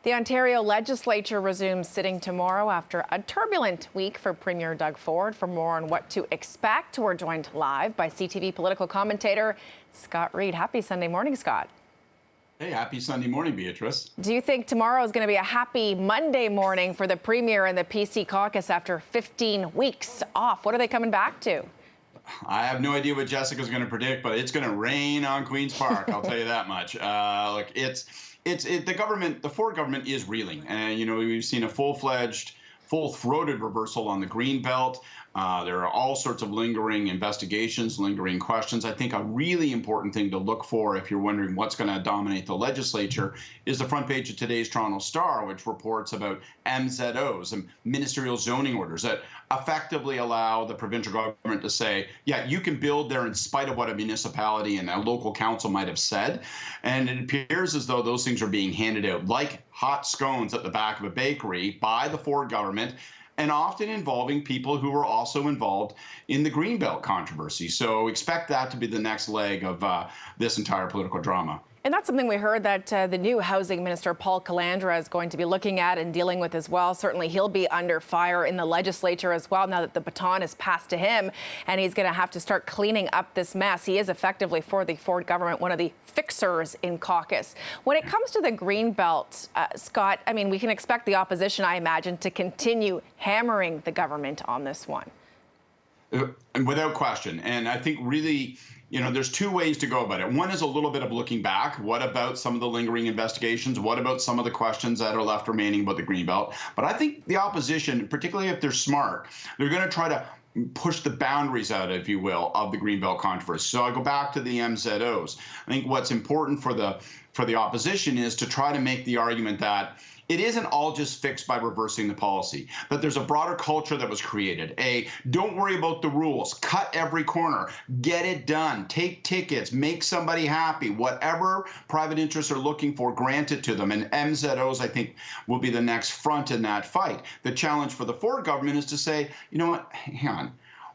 The Ontario Legislature resumes sitting tomorrow after a turbulent week for Premier Doug Ford. For more on what to expect, we're joined live by CTV political commentator Scott Reid. Happy Sunday morning, Scott. Hey, happy Sunday morning, Beatrice. Do you think tomorrow is going to be a happy Monday morning for the Premier and the PC caucus after 15 weeks off? What are they coming back to? I have no idea what Jessica's going to predict, but it's going to rain on Queen's Park. I'll tell you that much. Look, the government, the Ford government is reeling. And, we've seen a full-fledged, full-throated reversal on the Greenbelt. There are all sorts of lingering investigations, lingering questions. I think a really important thing to look for if you're wondering what's going to dominate the legislature is the front page of today's Toronto Star, which reports about MZOs and ministerial zoning orders that effectively allow the provincial government to say, yeah, you can build there in spite of what a municipality and a local council might have said. And it appears as though those things are being handed out like hot scones at the back of a bakery by the Ford government, and often involving people who were also involved in the Greenbelt controversy. So expect that to be the next leg of this entire political drama. And that's something we heard that the new housing minister, Paul Calandra, is going to be looking at and dealing with as well. Certainly he'll be under fire in the legislature as well now that the baton is passed to him, and he's going to have to start cleaning up this mess. He is effectively, for the Ford government, one of the fixers in caucus. When it comes to the Greenbelt, Scott, I mean, we can expect the opposition, I imagine, to continue hammering the government on this one. Without question. And I think really, there's two ways to go about it. One is a little bit of looking back. What about some of the lingering investigations? What about some of the questions that are left remaining about the Greenbelt? But I think the opposition, particularly if they're smart, they're going to try to push the boundaries out, if you will, of the Greenbelt controversy. So I go back to the MZOs. I think what's important for the opposition is to try to make the argument that it isn't all just fixed by reversing the policy, that there's a broader culture that was created. Don't worry about the rules, cut every corner, get it done, take tickets, make somebody happy, whatever private interests are looking for, grant it to them. And MZOs, I think, will be the next front in that fight. The challenge for the Ford government is to say, you know what, hang on.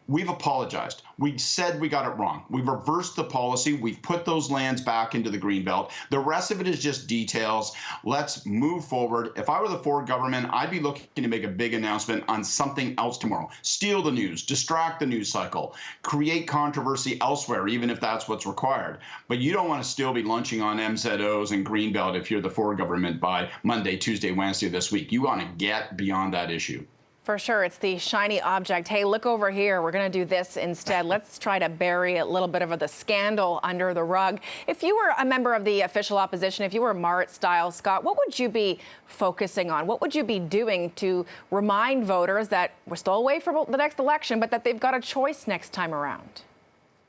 We've apologized. We said we got it wrong. We've reversed the policy. We've put those lands back into the Greenbelt. The rest of it is just details. Let's move forward. If I were the Ford government, I'd be looking to make a big announcement on something else tomorrow. Steal the news, distract the news cycle, create controversy elsewhere, even if that's what's required. But you don't want to still be lunching on MZOs and Greenbelt if you're the Ford government by Monday, Tuesday, Wednesday this week. You want to get beyond that issue. For sure. It's the shiny object. Hey, look over here. We're going to do this instead. Let's try to bury a little bit of the scandal under the rug. If you were a member of the official opposition, if you were Marit-style, Scott, what would you be focusing on? What would you be doing to remind voters that we're still away from the next election, but that they've got a choice next time around?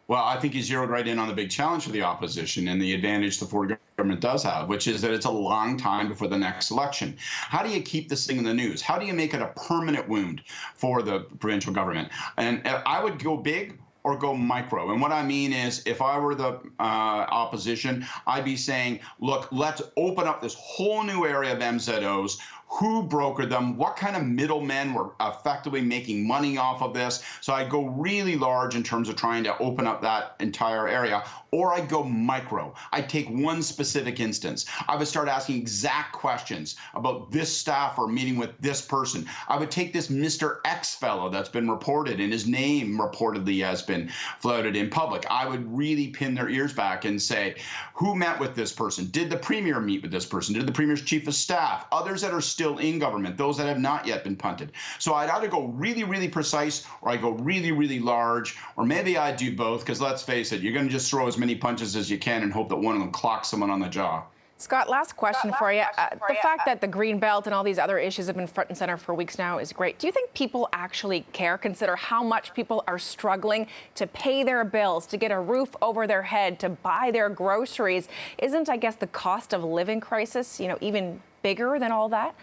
Well, I think you zeroed right in on the big challenge for the opposition and the advantage the Ford government does have, which is that it's a long time before the next election. How do you keep this thing in the news? How do you make it a permanent wound for the provincial government? And I would go big or go micro. And what I mean is, if I were the opposition, I'd be saying, look, let's open up this whole new area of MZOs. Who brokered them? What kind of middlemen were effectively making money off of this? So I'd go really large in terms of trying to open up that entire area, or I'd go micro. I'd take one specific instance. I would start asking exact questions about this staffer meeting with this person. I would take this Mr. X fellow that's been reported and his name reportedly has been floated in public. I would really pin their ears back and say, who met with this person? Did the Premier meet with this person? Did the Premier's chief of staff? Others that are still in government, those that have not yet been punted. So I'd either go really, really precise, or I go really, really large, or maybe I'd do both, because let's face it, you're going to just throw as many punches as you can and hope that one of them clocks someone on the jaw. Scott, last question for you. The fact that the Greenbelt and all these other issues have been front and center for weeks now is great. Do you think people actually care? Consider how much people are struggling to pay their bills, to get a roof over their head, to buy their groceries. Isn't, I guess, the cost of living crisis, even bigger than all that?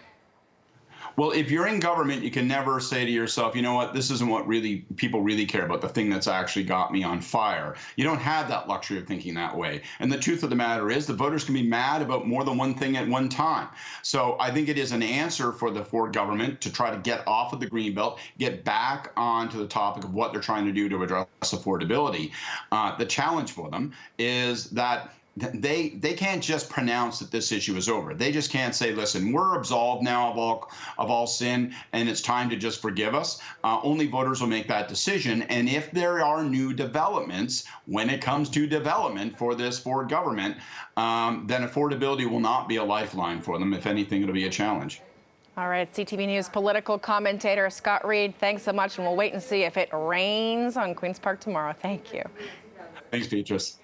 Well, if you're in government, you can never say to yourself, you know what, this isn't what really people really care about, the thing that's actually got me on fire. You don't have that luxury of thinking that way. And the truth of the matter is the voters can be mad about more than one thing at one time. So I think it is an answer for the Ford government to try to get off of the Greenbelt, get back onto the topic of what they're trying to do to address affordability. The challenge for them is that they can't just pronounce that this issue is over. They just can't say, listen, we're absolved now of all sin and it's time to just forgive us. Only voters will make that decision. And if there are new developments when it comes to development for this Ford government, then affordability will not be a lifeline for them. If anything, it'll be a challenge. All right, CTV News political commentator Scott Reid, thanks so much, and we'll wait and see if it rains on Queen's Park tomorrow. Thank you. Thanks, Beatrice.